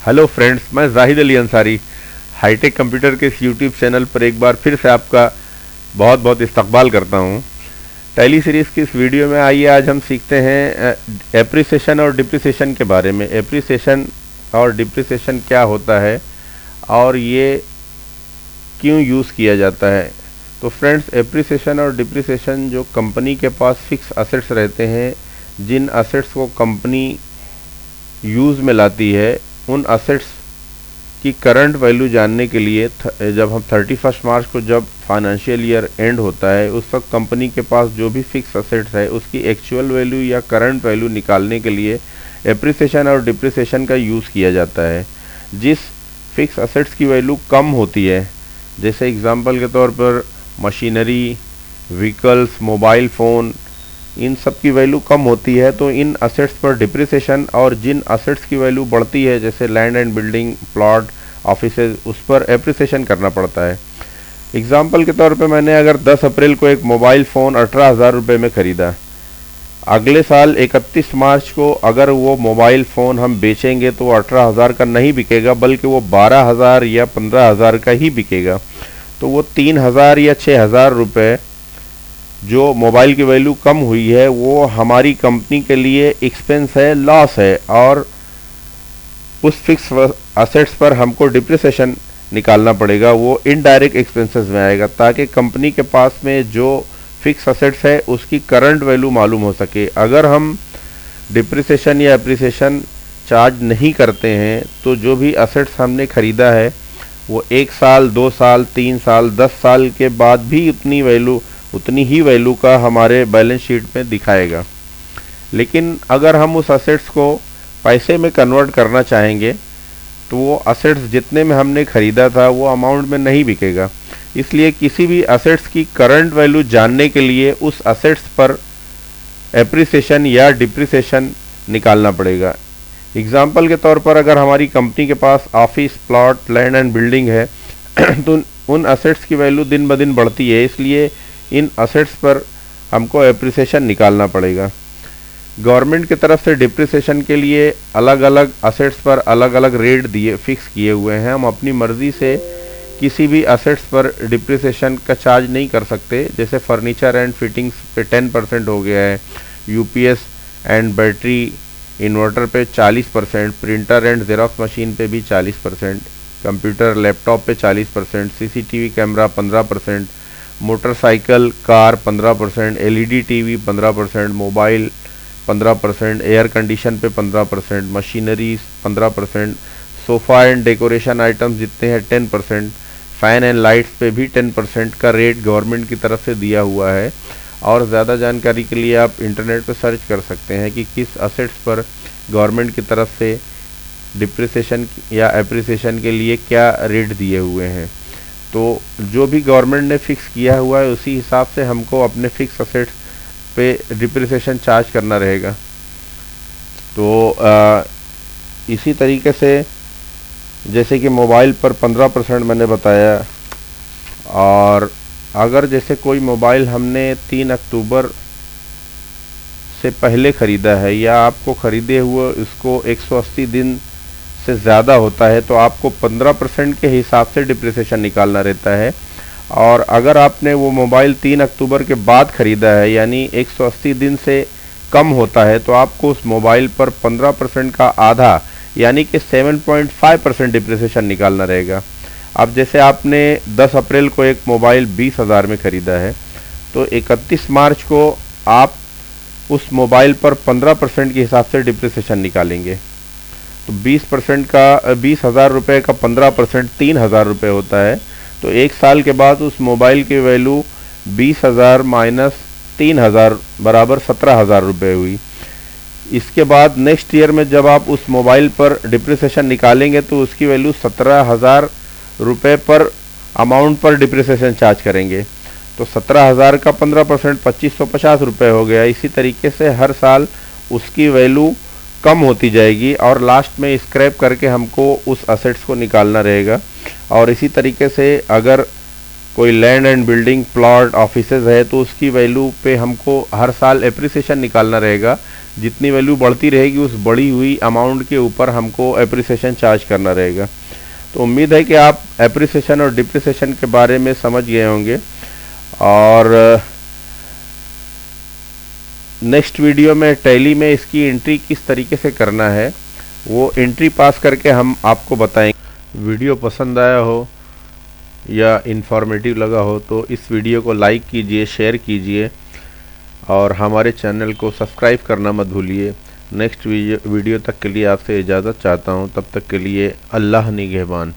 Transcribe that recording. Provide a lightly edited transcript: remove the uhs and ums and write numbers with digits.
Hello friends, मैं Zahid Ali Ansari hi tech computer के इस यूट्यूब चैनल पर एक बार फिर से आपका बहुत बहुत इस्तकबाल करता हूं। टैली सीरीज़ की इस वीडियो में आइए आज हम सीखते हैं एप्रिसिएशन और डिप्रिसिएशन के बारे में। एप्रिसिएशन और डिप्रिसिएशन क्या होता है और ये क्यों यूज़ किया जाता है। तो फ्रेंड्स, एप्रिसिएशन और डिप्रिसिएशन जो कंपनी के पास फिक्स असेट्स रहते हैं, जिन असेट्स को कंपनी यूज़ में लाती है, उन असेट्स की करंट वैल्यू जानने के लिए जब हम 31 मार्च को जब फाइनेंशियल ईयर एंड होता है, उस वक्त कंपनी के पास जो भी फिक्स असेट्स है उसकी एक्चुअल वैल्यू या करंट वैल्यू निकालने के लिए एप्रिसिएशन और डिप्रिसिएशन का यूज़ किया जाता है। जिस फिक्स असेट्स की वैल्यू कम होती है, जैसे एग्जांपल के तौर पर मशीनरी, व्हीकल्स, मोबाइल फ़ोन, इन सब की वैल्यू कम होती है, तो इन असेट्स पर डिप्रिसिएशन, और जिन असेट्स की वैल्यू बढ़ती है जैसे land and building, plot, offices, उस पर एप्रिसिएशन करना पड़ता है। एग्जांपल के तौर पे मैंने अगर 10 अप्रैल को एक मोबाइल फ़ोन 18,000 रुपये में ख़रीदा, अगले साल 31 मार्च को अगर वो मोबाइल फ़ोन हम बेचेंगे तो 18,000 का नहीं बिकेगा, बल्कि वो 12,000 या 15,000 का ही बिकेगा। तो वो 3,000 या 6,000 रुपये जो मोबाइल की वैल्यू कम हुई है, वो हमारी कंपनी के लिए एक्सपेंस है, लॉस है, और उस फिक्स असेट्स पर हमको डिप्रिसिएशन निकालना पड़ेगा। वो इनडायरेक्ट एक्सपेंसेस में आएगा, ताकि कंपनी के पास में जो फिक्स असेट्स है उसकी करंट वैल्यू मालूम हो सके। अगर हम डिप्रिसिएशन या एप्रिसिएशन चार्ज नहीं करते हैं तो जो भी असेट्स हमने ख़रीदा है वो 1 साल, 2 साल, 3 साल, 10 साल के बाद भी उतनी ही वैल्यू का हमारे बैलेंस शीट में दिखाएगा। लेकिन अगर हम उस असेट्स को पैसे में कन्वर्ट करना चाहेंगे तो वो असेट्स जितने में हमने ख़रीदा था वो अमाउंट में नहीं बिकेगा। इसलिए किसी भी असेट्स की करंट वैल्यू जानने के लिए उस असेट्स पर एप्रिसिएशन या डिप्रिसिएशन निकालना पड़ेगा। एग्जाम्पल के तौर पर अगर हमारी कंपनी के पास office, plot, land and building है तो उन असेट्स की वैल्यू दिन ब दिन बढ़ती है, इसलिए इन असेट्स पर हमको एप्रिसिएशन निकालना पड़ेगा। गवर्नमेंट की तरफ से डिप्रिसिएशन के लिए अलग अलग असेट्स पर अलग अलग रेट फिक्स किए हुए हैं। हम अपनी मर्ज़ी से किसी भी असेट्स पर डिप्रिसिएशन का चार्ज नहीं कर सकते। जैसे फर्नीचर एंड फिटिंग्स पे 10% हो गया है, यूपीएस एंड बैटरी इन्वर्टर पे 40%, प्रिंटर एंड जेरॉक्स मशीन पे भी 40%, कंप्यूटर लैपटॉप पे 40%, CCTV camera 15%, motorcycle, car 15%, LED TV 15%, mobile 15%, air condition पे 15%, machineries 15%, sofa and decoration items जितने हैं 10%, फ़ैन एंड लाइट्स पे भी 10% का रेट गवर्नमेंट की तरफ से दिया हुआ है। और ज़्यादा जानकारी के लिए आप इंटरनेट पर सर्च कर सकते हैं कि किस असेट्स पर गवर्नमेंट की तरफ से डिप्रिसिएशन या एप्रिसिएशन के लिए क्या रेट दिए हुए हैं। तो जो भी गवर्नमेंट ने फिक्स किया हुआ है उसी हिसाब से हमको अपने फिक्स असेट्स पे डिप्रिसिएशन चार्ज करना रहेगा। तो इसी तरीके से जैसे कि मोबाइल पर 15% मैंने बताया, और अगर जैसे कोई मोबाइल हमने 3 अक्टूबर से पहले ख़रीदा है या आपको ख़रीदे हुए उसको 180 दिन से ज़्यादा होता है, तो आपको 15% के हिसाब से डिप्रिसिएशन निकालना रहता है। और अगर आपने वो मोबाइल 3 अक्टूबर के बाद ख़रीदा है, यानी 180 दिन से कम होता है, तो आपको उस मोबाइल पर 15% का आधा यानी कि 7.5% डिप्रिसिएशन निकालना रहेगा। अब जैसे आपने 10 अप्रैल को एक मोबाइल 20,000 में ख़रीदा है, तो 31 मार्च को आप उस मोबाइल पर 15% के हिसाब से डिप्रिसिएशन निकालेंगे। तो 20% का 20,000 रुपये का 15% 3,000 रुपये होता है। तो 1 साल के बाद उस मोबाइल की वैल्यू 20,000 माइनस 3,000 बराबर 17,000 रुपये हुई। इसके बाद नेक्स्ट ईयर में जब आप उस मोबाइल पर डिप्रिसिएशन निकालेंगे तो उसकी वैल्यू 17,000 रुपये पर अमाउंट पर डिप्रिसिएशन चार्ज करेंगे। तो 17,000 का 15% 2,550 रुपये हो गया। इसी तरीके से हर साल उसकी वैल्यू कम होती जाएगी और लास्ट में स्क्रैप करके हमको उस असेट्स को निकालना रहेगा। और इसी तरीके से अगर कोई land and building, plot, offices है तो उसकी वैल्यू पे हमको हर साल एप्रिसिएशन निकालना रहेगा, जितनी वैल्यू बढ़ती रहेगी उस बढ़ी हुई अमाउंट के ऊपर हमको एप्रिसिएशन चार्ज करना रहेगा। तो उम्मीद है कि आप एप्रिसिएशन और डिप्रिसिएशन के बारे में समझ गए होंगे, और नेक्स्ट वीडियो में टैली में इसकी एंट्री किस तरीके से करना है वो एंट्री पास करके हम आपको बताएंगे। वीडियो पसंद आया हो या इन्फॉर्मेटिव लगा हो तो इस वीडियो को लाइक कीजिए, शेयर कीजिए और हमारे चैनल को सब्सक्राइब करना मत भूलिए। नेक्स्ट वीडियो तक के लिए आपसे इजाज़त चाहता हूँ, तब तक के लिए अल्लाह निगहबान।